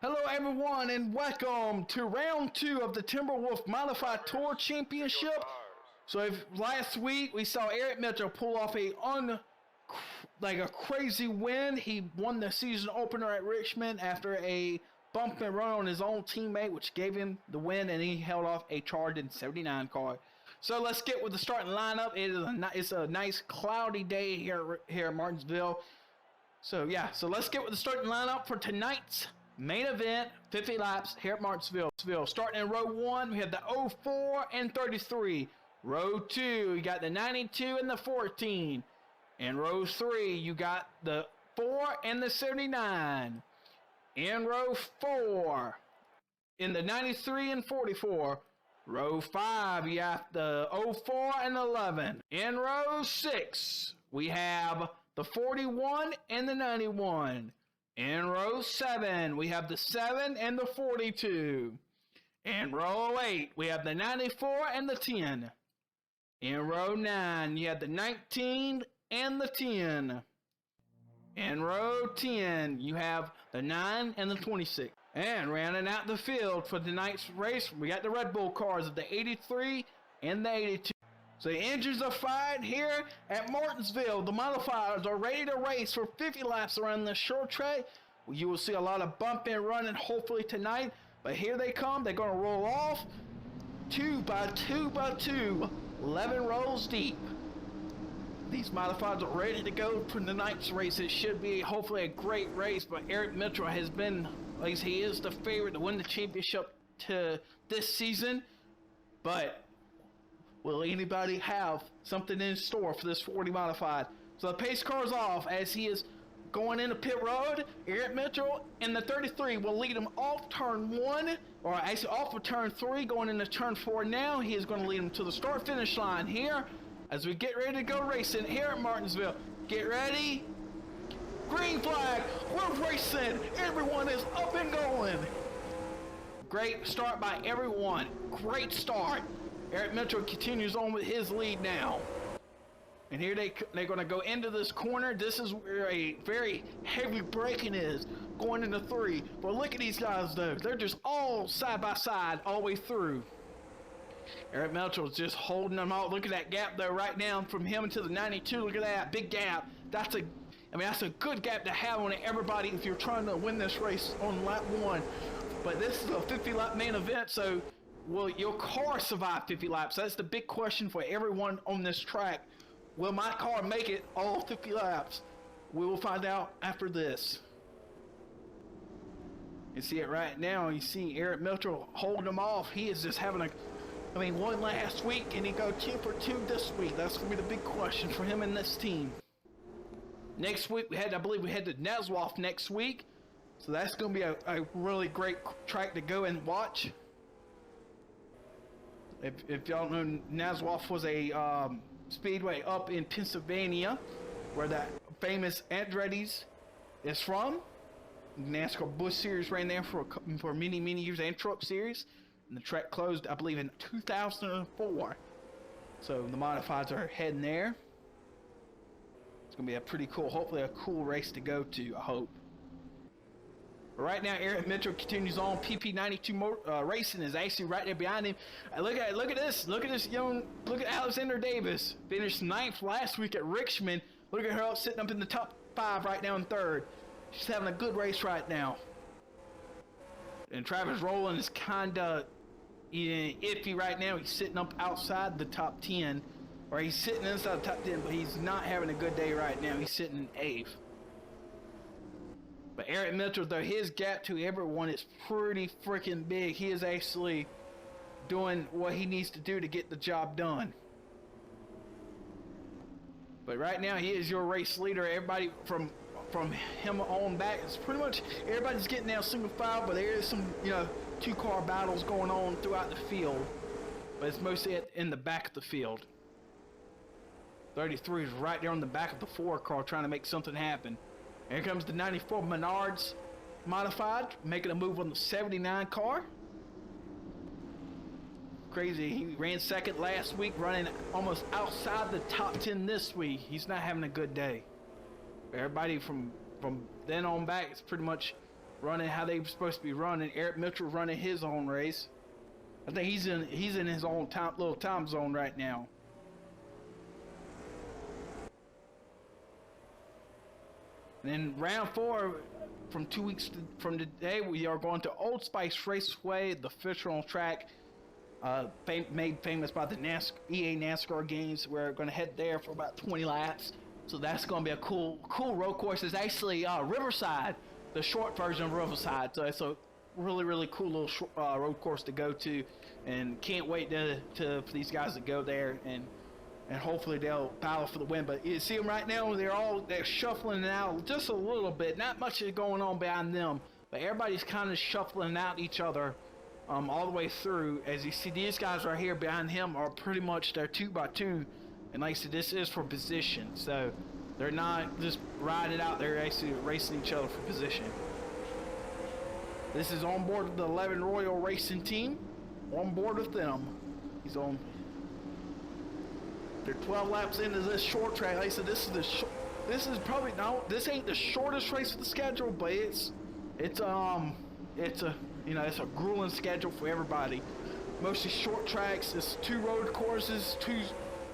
Hello everyone and welcome to round 2 of the Timberwolf Modified Tour Championship. So last week we saw Eric Mitchell pull off a crazy win. He won the season opener at Richmond after a bump and run on his own teammate, which gave him the win, and he held off a charged 79 car. So let's get with the starting lineup. It's a nice cloudy day here in Martinsville. So let's get with the starting lineup for tonight's main event, 50 laps here at Martinsville. Starting in row 1, we have the 04 and 33. Row 2, we got the 92 and the 14. In row 3, you got the 4 and the 79. In row 4, in the 93 and 44. Row 5, you have the 04 and 11. In row 6, we have the 41 and the 91. In row 7, we have the 7 and the 42. In row 8, we have the 94 and the 10. In row 9, you have the 19 and the 10. In row 10, you have the 9 and the 26. And rounding out the field for tonight's race, we got the Red Bull cars of the 83 and the 82. So the engines are fired here at Martinsville. The modifiers are ready to race for 50 laps around the short track. You will see a lot of bump and running hopefully tonight. But here they come. They're going to roll off 2 by 2 by 2, 11 rows deep. These modifiers are ready to go for tonight's race. It should be hopefully a great race. But Eric Mitchell has been, like he is the favorite to win the championship to this season. But will anybody have something in store for this 40 modified? So the pace car's off as he is going into pit road. Eric Mitchell in the 33 will lead him off turn 1, or actually off of turn 3, going into turn 4 now. He is going to lead him to the start finish line here as we get ready to go racing here at Martinsville. Get ready. Green flag. We're racing. Everyone is up and going. Great start by everyone. Great start. Eric Mitchell continues on with his lead now. And here they're going to go into this corner. This is where a very heavy braking is, going into 3. But look at these guys, though. They're just all side by side all the way through. Eric Mitchell's just holding them all. Look at that gap, though, right now from him to the 92. Look at that big gap. That's a good gap to have on everybody if you're trying to win this race on lap 1. But this is a 50-lap main event, so will your car survive 50 laps? That's the big question for everyone on this track. Will my car make it all 50 laps? We will find out after this. You see it right now. You see Eric Mitchell holding them off. He is just having one last week, and he go 2 for 2 this week. That's going to be the big question for him and this team. Next week, I believe we head to Naswolf next week. So that's going to be a really great track to go and watch. If y'all know, Naswolf was a speedway up in Pennsylvania, where that famous Andretti's is from. NASCAR Busch Series ran there for many years, and Truck Series. And the track closed, I believe, in 2004. So the modifieds are heading there. It's going to be a pretty cool, hopefully a cool race to go to, I hope. But right now, Eric Mitchell continues on. PP92 Racing is actually right there behind him. Look at this. Look at Alexander Davis. Finished 9th last week at Richmond. Look at her sitting up in the top 5 right now in 3rd. She's having a good race right now. And Travis Rowland is kind of iffy right now. He's sitting up outside the top 10. Or he's sitting inside the top 10, but he's not having a good day right now. He's sitting 8th. But Eric Mitchell, though, his gap to everyone is pretty freaking big. He is actually doing what he needs to do to get the job done. But right now, he is your race leader. Everybody from him on back, it's pretty much everybody's getting down single file, but there is some, 2-car battles going on throughout the field. But it's mostly in the back of the field. 33 is right there on the back of the 4-car trying to make something happen. Here comes the 94 Menards modified, making a move on the 79 car. Crazy. He ran 2nd last week, running almost outside the top 10 this week. He's not having a good day. Everybody from then on back is pretty much running how they were supposed to be running. Eric Mitchell running his own race. I think he's in his own little time zone right now. And then round 4, from 2 weeks from today, we are going to Old Spice Raceway, the fictional track made famous by the EA NASCAR games. We're going to head there for about 20 laps. So that's going to be a cool road course. It's actually Riverside, the short version of Riverside. So it's a really cool little road course to go to, and can't wait for these guys to go there and hopefully they'll battle for the win. But you see them right now, they're shuffling out just a little bit. Not much is going on behind them, but everybody's kind of shuffling out each other all the way through. As you see, these guys right here behind him are pretty much they're 2 by 2, and like I said, this is for position, so they're not just riding it out, they're actually racing each other for position. This is on board with the 11 Royal Racing Team. On board with them. He's on. They're 12 laps into this short track. Like I said, this is probably this ain't the shortest race of the schedule, but it's a grueling schedule for everybody. Mostly short tracks. It's 2 road courses, 3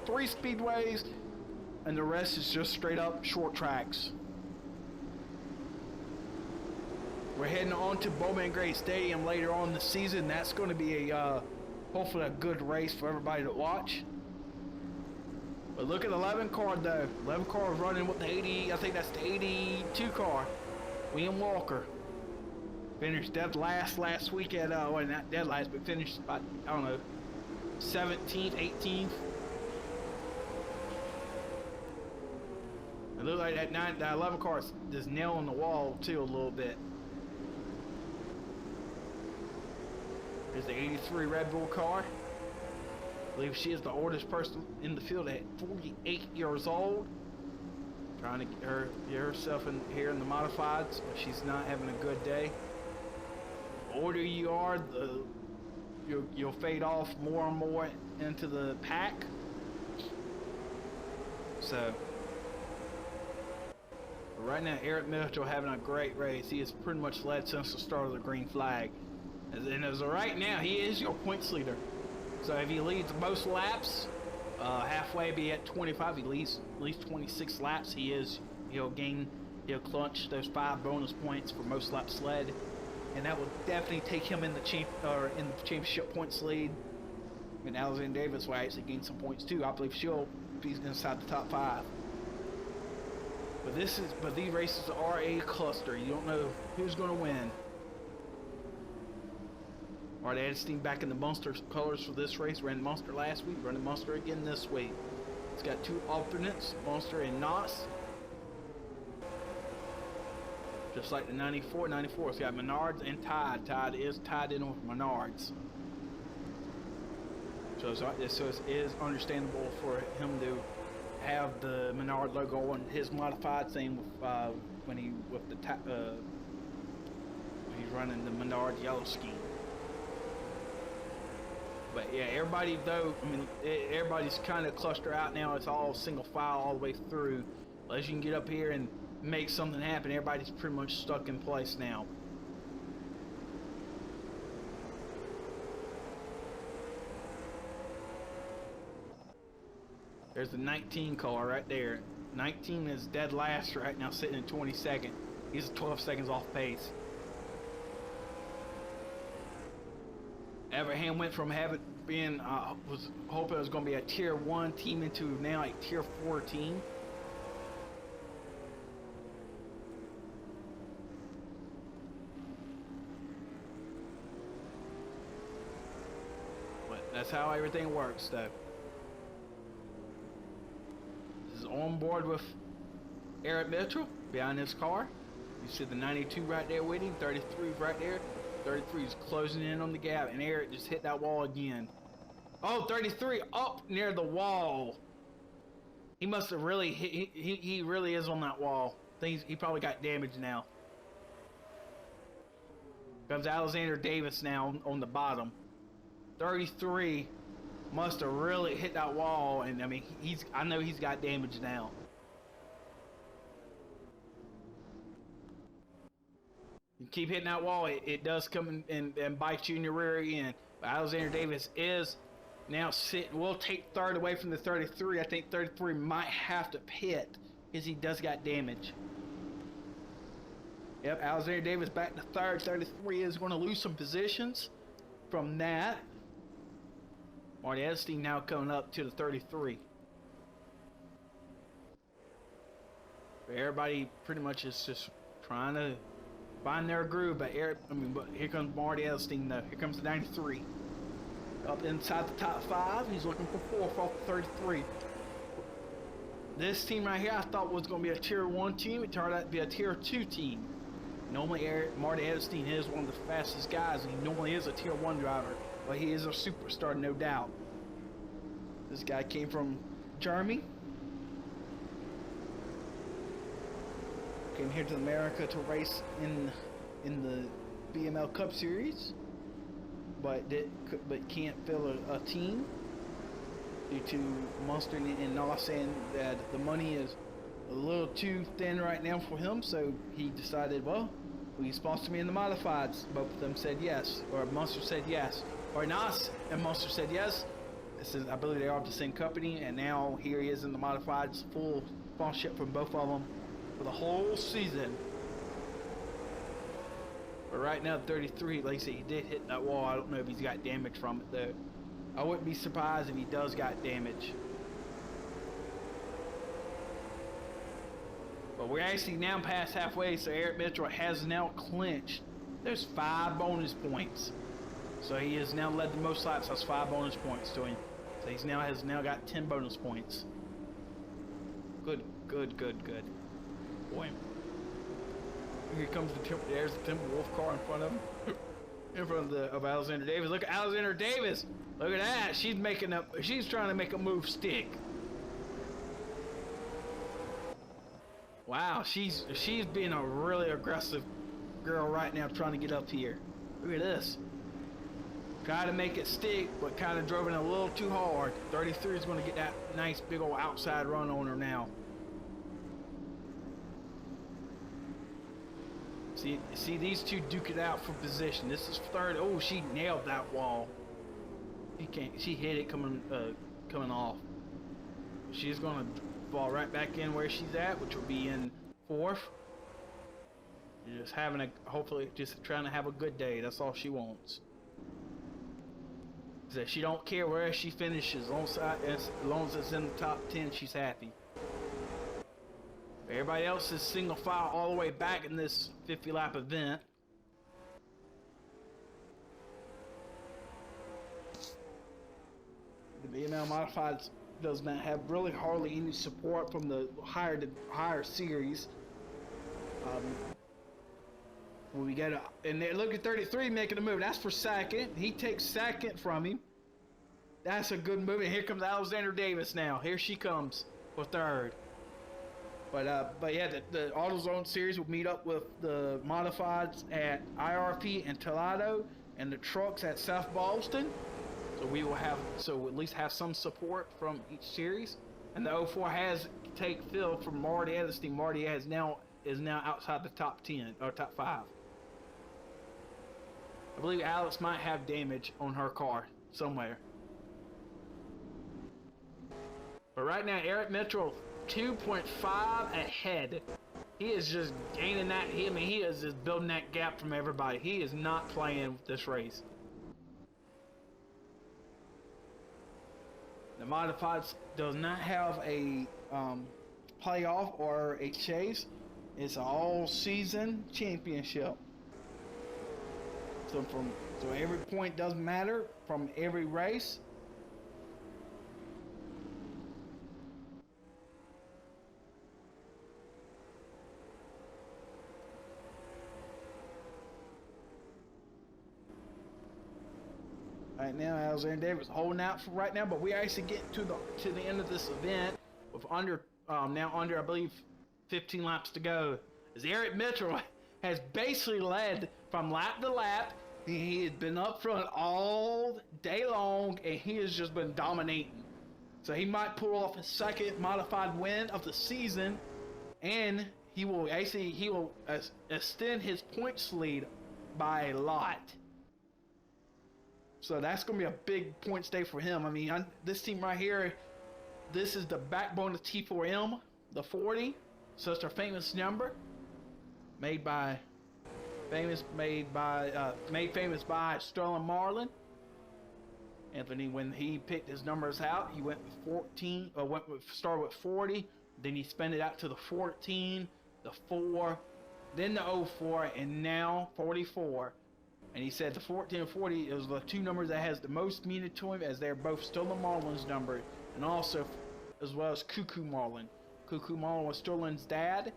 speedways, and the rest is just straight up short tracks. We're heading on to Bowman Gray Stadium later on in the season. That's going to be hopefully a good race for everybody to watch. But look at the 11 car though. 11 car is running with the 80. I think that's the 82 car. William Walker finished dead last week at well, not dead last, but finished about, I don't know, 17th, 18th. It looks like that 11 car is just nailing the wall too a little bit. There's the 83 Red Bull car. I believe she is the oldest person in the field at 48 years old. Trying to get herself in here in the modifieds, but she's not having a good day. The older you are, you'll fade off more and more into the pack. So right now, Eric Mitchell having a great race. He has pretty much led since the start of the green flag. And as of right now, he is your points leader. So if he leads most laps, halfway be at 25. He leads at least 26 laps. He'll clutch those 5 bonus points for most laps led, and that will definitely take him in the championship points lead. And Alexander Davis will actually gain some points too. I believe he's inside the top 5. But these races are a cluster. You don't know who's going to win. Marty Easton back in the Munster colors for this race. Ran Munster last week, running Munster again this week. It's got 2 alternates, Munster and Knox. Just like the 94. It's got Menards and Tide. Tide is tied in with Menards. So it is understandable for him to have the Menard logo on his modified. Same with when he's running the Menard yellow scheme. But yeah, everybody's kind of clustered out now. It's all single file all the way through. Unless you can get up here and make something happen, everybody's pretty much stuck in place now. There's the 19 car right there. 19 is dead last right now, sitting in 22nd. He's 12 seconds off pace. Everham went from was hoping it was going to be a tier 1 team into now a tier 4 team. But that's how everything works though. This is on board with Eric Mitchell behind his car. You see the 92 right there with him, 33 right there. 33 is closing in on the gap, and Eric just hit that wall again. Oh, 33 up near the wall. He must have really hit. He really is on that wall. He probably got damaged now. Comes Alexander Davis now on the bottom. 33 must have really hit that wall, and I mean I know he's got damage now. keep hitting that wall, it does come and bite you in your rear end. But Alexander Davis is now sitting. We'll take third away from the 33. I think 33 might have to pit because he does got damage. Yep, Alexander Davis back to third. 33 is going to lose some positions from that. Marty Easton now coming up to the 33. Everybody pretty much is just trying to find their groove. But here comes Marty Easton though. Here comes the 93. Up inside the top 5. He's looking for 4th off the 33. This team right here I thought was going to be a tier 1 team. It turned out to be a tier 2 team. Normally Marty Easton is one of the fastest guys. He normally is a tier 1 driver. But he is a superstar, no doubt. This guy came from Germany. Came here to America to race in the BML Cup Series, but can't fill a team due to mustard and not saying that the money is a little too thin right now for him. So he decided, well, will you sponsor me in the modifieds? Both of them said yes, or Munster said yes, or Nas and Munster said yes. I believe they are the same company, and now here he is in the modifieds, full sponsorship from both of them for the whole season. But right now 33, like I said, he did hit that wall. I don't know if he's got damage from it though. I wouldn't be surprised if he does got damage. But we're actually now past halfway, so Eric Mitchell has now clinched. There's 5 bonus points. So he has now led the most laps. That's 5 bonus points to him. So he's has now got 10 bonus points. Good. Boy. Here comes there's the Timberwolf car in front of him. In front of Alexander Davis. Look at Alexander Davis. Look at that. She's trying to make a move stick. Wow, she's being a really aggressive girl right now, trying to get up here. Look at this. Try to make it stick, but kind of drove it a little too hard. 33 is going to get that nice big old outside run on her now. See these two duke it out for position. This is third. Oh, she nailed that wall. She hit it coming off. She's going to fall right back in where she's at, which will be in 4th. Just hopefully just trying to have a good day. That's all she wants. So she don't care where she finishes, as long as it's in the top 10, she's happy. Everybody else is single file all the way back in this 50 lap event. The BML Modifieds does not have really hardly any support from the higher series. When we get and look at 33 making a move. That's for second. He takes second from him. That's a good move. And here comes Alexander Davis now. Here she comes for third. But yeah, the AutoZone series will meet up with the modifieds at IRP and Toledo, and the trucks at South Boston. So we will at least have some support from each series. And the 04 has take Phil from Marty Easton. Marty is now outside the top 10 or top 5. I believe Alex might have damage on her car somewhere. But right now, Eric Mitchell 2.5 ahead. He is just gaining that. He is just building that gap from everybody. He is not playing with this race. The Modifieds does not have a playoff or a chase. It's an all-season championship. So every point does matter from every race. Right now, Alexander Davis holding out for right now, but we actually get to the end of this event with now under I believe 15 laps to go. As Eric Mitchell has basically led from lap to lap. He has been up front all day long, and he has just been dominating. So he might pull off his second modified win of the season, and he will extend his points lead by a lot. So that's going to be a big points day for him. I mean, this team right here, this is the backbone of T4M, the 40. So it's their famous number, made famous by Sterling Marlin. Anthony, when he picked his numbers out, he went with 14, started with 40, then he spent it out to the 14, the 4, then the 04, and now 44. And he said the 14 and 40 is the two numbers that has the most meaning to him, as they're both Sterling Marlin's number, and also as well as Cuckoo Marlin. Cuckoo Marlin was Sterling's dad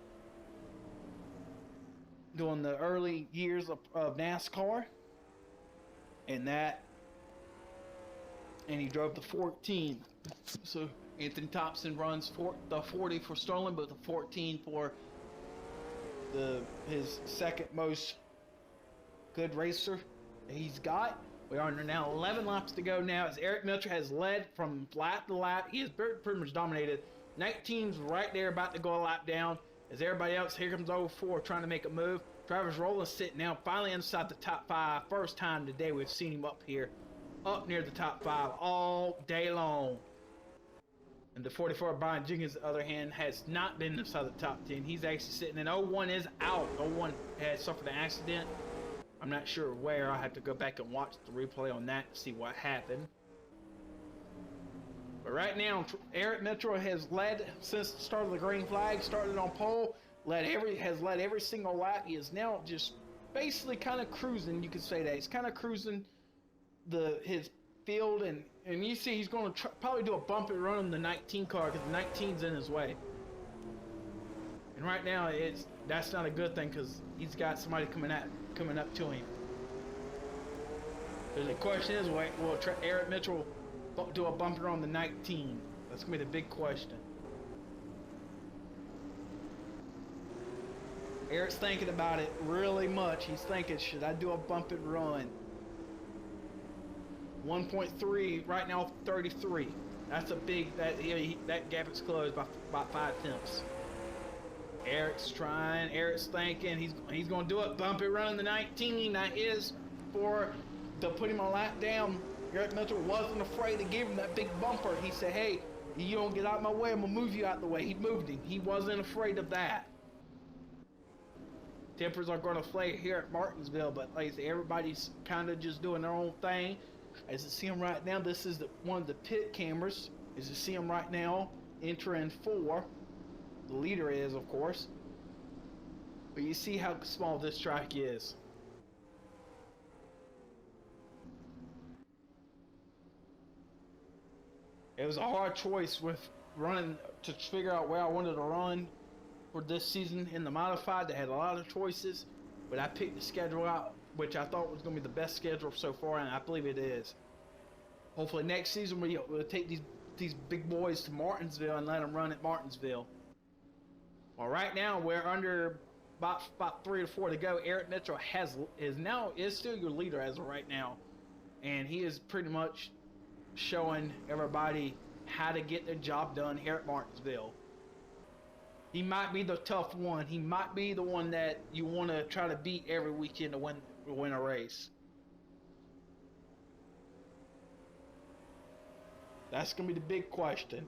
during the early years of NASCAR, and he drove the 14. So Anthony Thompson runs the 40 for Sterling, but the 14 for his second most good racer that he's got. We are under now 11 laps to go now, as Eric Mitchell has led from lap to lap. He has pretty much dominated. 19's right there about to go a lap down, as everybody else, here comes 04 trying to make a move. Travis Rowland's sitting now finally inside the top 5. First time today we've seen him up here, up near the top 5 all day long. And the 44 Brian Jenkins, on the other hand, has not been inside the top 10. He's actually sitting in 01 is out. 01 had suffered an accident. I'm not sure where. I have to go back and watch the replay on that to see what happened. But right now, Eric Mitchell has led since the start of the green flag. Started on pole, has led every single lap. He is now just basically kind of cruising. You could say that he's kind of cruising his field, and you see he's going to probably do a bump and run on the 19 car, because the 19's in his way. And right now that's not a good thing, because he's got somebody coming up to him. So the question is, will Eric Mitchell do a bumper on the 19? That's gonna be the big question. Eric's thinking about it really much. He's thinking, should I do a bump and run? 1.3 right now, 33. That's a big, that gap is closed by about 5 tenths. Eric's trying, Eric's thinking, he's going to do it, bump it, running the 19. That is to put him on lap down. Eric Mitchell wasn't afraid to give him that big bumper. He said, hey, you don't get out of my way, I'm going to move you out the way. He moved him. He wasn't afraid of that. Tempers are going to play here at Martinsville, but like I said, everybody's kind of just doing their own thing. As you see him right now, this is one of the pit cameras. As you see him right now, entering 4. The leader is, of course. But you see how small this track is. It was a hard choice with running to figure out where I wanted to run for this season in the modified. They had a lot of choices, but I picked the schedule out, which I thought was going to be the best schedule so far, and I believe it is. Hopefully next season we'll take these big boys to Martinsville and let them run at Martinsville. Well, right now we're under about 3 or 4 to go. Eric Mitchell is still your leader as of right now, and he is pretty much showing everybody how to get the job done here at Martinsville. He might be the tough one. He might be the one that you want to try to beat every weekend to win a race. That's going to be the big question.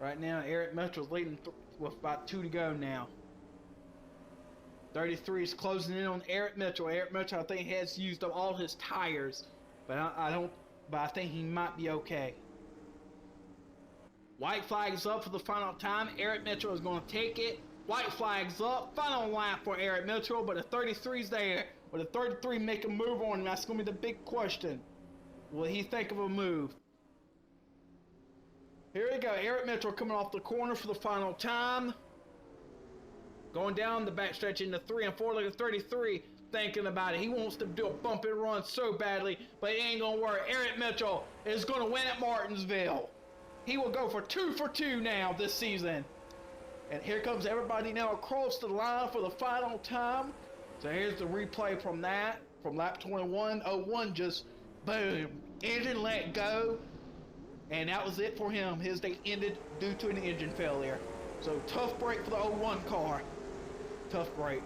Right now, Eric Mitchell's leading with about 2 to go now. 33 is closing in on Eric Mitchell. Eric Mitchell, I think, has used up all his tires, but I think he might be okay. White flag is up for the final time. Eric Mitchell is going to take it. White flag's up. Final lap for Eric Mitchell, but the 33's there. Will the 33 make a move on him? That's going to be the big question. Will he think of a move? Here we go. Eric Mitchell coming off the corner for the final time. Going down the backstretch into 3 and 4. Look at 33 thinking about it. He wants to do a bump and run so badly, but it ain't going to work. Eric Mitchell is going to win at Martinsville. He will go for 2 for 2 now this season. And here comes everybody now across the line for the final time. So here's the replay from that, from lap 21. 01 just Boom. Engine let go. And that was it for him. His day ended due to an engine failure. So tough break for the 01 car. Tough break.